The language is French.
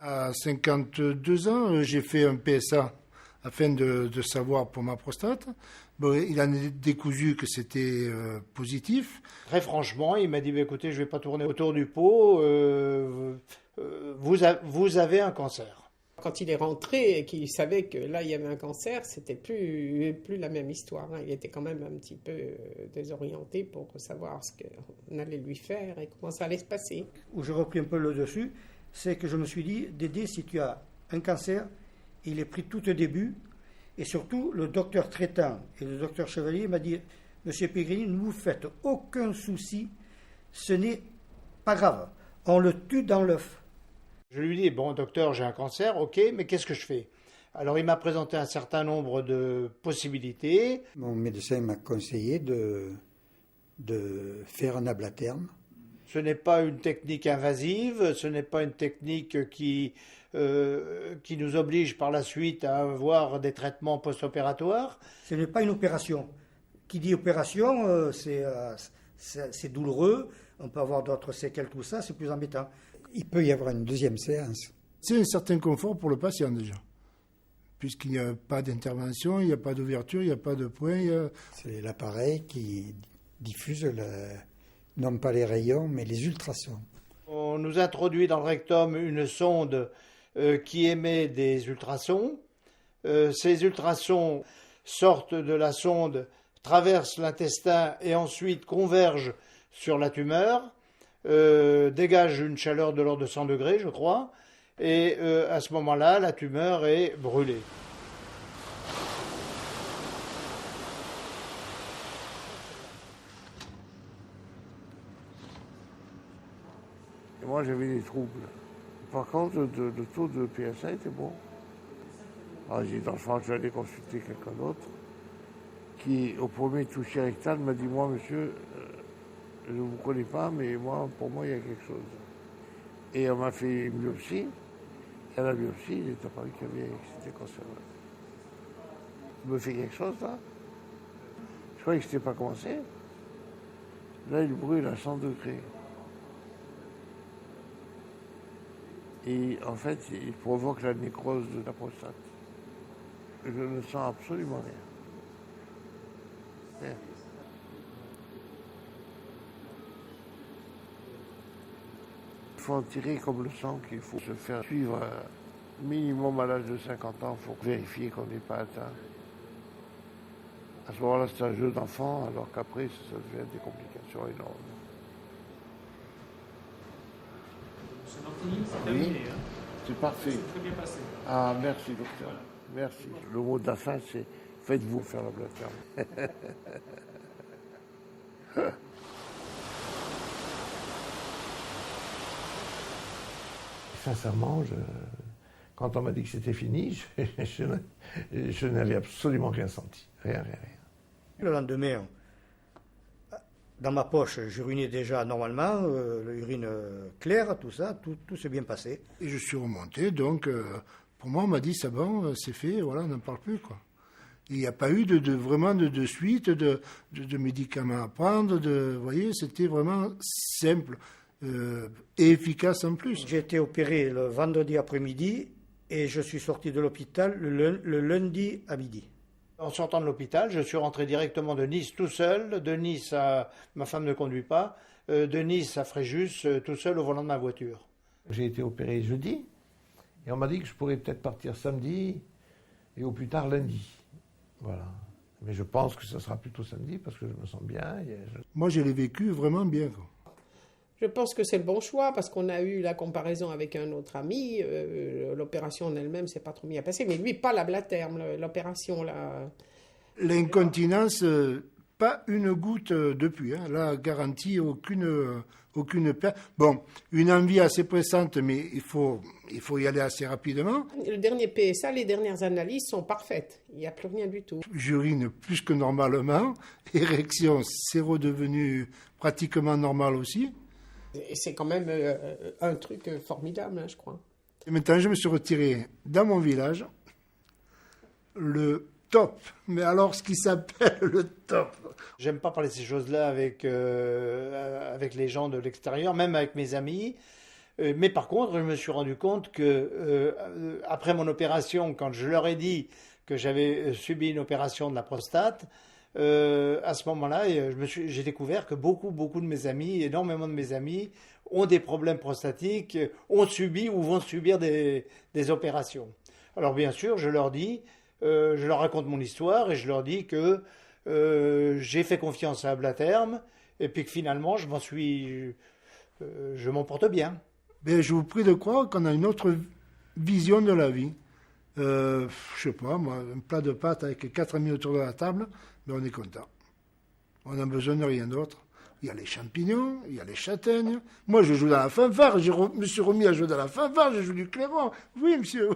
À 52 ans, j'ai fait un PSA afin de savoir pour ma prostate. Bon, il en est décousu que c'était positif. Très franchement, il m'a dit, écoutez, je ne vais pas tourner autour du pot, vous avez un cancer. Quand il est rentré et qu'il savait que là, il y avait un cancer, c'était plus la même histoire. Il était quand même un petit peu désorienté pour savoir ce qu'on allait lui faire et comment ça allait se passer. Où j'ai repris un peu le dessus, c'est que je me suis dit, Dédé, si tu as un cancer, il est pris tout au début. Et surtout, le docteur traitant et le docteur Chevalier m'a dit, Monsieur Pegrini, ne vous faites aucun souci, ce n'est pas grave. On le tue dans l'œuf. Je lui dis, bon docteur, j'ai un cancer, ok, mais qu'est-ce que je fais? Alors il m'a présenté un certain nombre de possibilités. Mon médecin m'a conseillé de faire un ablatherme. Ce n'est pas une technique invasive, ce n'est pas une technique qui nous oblige par la suite à avoir des traitements post-opératoires. Ce n'est pas une opération. Qui dit opération, c'est douloureux, on peut avoir d'autres séquelles, tout ça, c'est plus embêtant. Il peut y avoir une deuxième séance. C'est un certain confort pour le patient déjà, puisqu'il n'y a pas d'intervention, il n'y a pas d'ouverture, il n'y a pas de point. C'est l'appareil qui diffuse non pas les rayons, mais les ultrasons. On nous introduit dans le rectum une sonde qui émet des ultrasons. Ces ultrasons sortent de la sonde, traversent l'intestin et ensuite convergent sur la tumeur. Dégage une chaleur de l'ordre de 100 degrés, je crois, et à ce moment-là, la tumeur est brûlée. Et moi, j'avais des troubles. Par contre, le taux de PSA était bon. Alors, j'ai dit, dans le fond, je vais aller consulter quelqu'un d'autre qui, au premier toucher rectal, m'a dit, moi, monsieur, je ne vous connais pas, mais pour moi, il y a quelque chose. Et on m'a fait une biopsie. Et à la biopsie, il est apparu que c'était cancéreux. Il me fait quelque chose, là. Je croyais que ce n'était pas commencé. Là, il brûle à 100 degrés. Et en fait, il provoque la nécrose de la prostate. Je ne sens absolument rien. Rien. Il faut en tirer comme le sang qu'il faut se faire suivre minimum à l'âge de 50 ans pour vérifier qu'on n'est pas atteint. À ce moment-là, c'est un jeu d'enfant, alors qu'après, ça devient des complications énormes. C'est Martini, c'est terminé. Oui, c'est parfait. C'est très bien passé. Ah, merci, docteur. Voilà. Merci. Le mot de la fin, c'est faites-vous faire l'ablatherme. Sincèrement, quand on m'a dit que c'était fini, je n'avais absolument rien senti. Rien. Le lendemain, dans ma poche, j'urinais déjà normalement, l'urine claire, tout ça, tout s'est bien passé. Et je suis remonté, donc pour moi, on m'a dit, c'est bon, c'est fait, voilà, on n'en parle plus, quoi. Il n'y a pas eu vraiment de suite, de médicaments à prendre, vous voyez, c'était vraiment simple. Et efficace en plus. J'ai été opéré le vendredi après-midi et je suis sorti de l'hôpital le lundi à midi. En sortant de l'hôpital, je suis rentré directement de Nice tout seul, de Nice à... Ma femme ne conduit pas, de Nice à Fréjus, tout seul au volant de ma voiture. J'ai été opéré jeudi et on m'a dit que je pourrais peut-être partir samedi et au plus tard lundi. Voilà. Mais je pense que ce sera plutôt samedi parce que je me sens bien. Moi, je l'ai vécu vraiment bien, quoi. Je pense que c'est le bon choix parce qu'on a eu la comparaison avec un autre ami. L'opération en elle-même, c'est pas trop bien passé. Mais lui, pas l'ablatherme, l'opération là. L'incontinence, pas une goutte depuis. Hein. Là, garantie aucune perte. Bon, une envie assez pressante, mais il faut y aller assez rapidement. Le dernier PSA, les dernières analyses sont parfaites. Il n'y a plus rien du tout. J'urine plus que normalement. Érection, c'est redevenu pratiquement normal aussi. Et c'est quand même un truc formidable, hein, je crois. Et maintenant, je me suis retiré dans mon village. Le top. Mais alors, ce qui s'appelle le top. J'aime pas parler de ces choses-là avec les gens de l'extérieur, même avec mes amis. Mais par contre, je me suis rendu compte que après mon opération, quand je leur ai dit que j'avais subi une opération de la prostate, à ce moment-là, j'ai découvert que beaucoup de mes amis, énormément de mes amis, ont des problèmes prostatiques, ont subi ou vont subir des opérations. Alors bien sûr, je leur dis, je leur raconte mon histoire et je leur dis que j'ai fait confiance à Ablaterme et puis que finalement, je m'en porte bien. Ben, je vous prie de croire qu'on a une autre vision de la vie. Je sais pas, moi, un plat de pâtes avec 4 amis autour de la table, mais on est content. On n'a besoin de rien d'autre. Il y a les champignons, il y a les châtaignes. Moi, je joue dans la fanfare, me suis remis à jouer dans la fanfare, je joue du clairon. Oui, monsieur.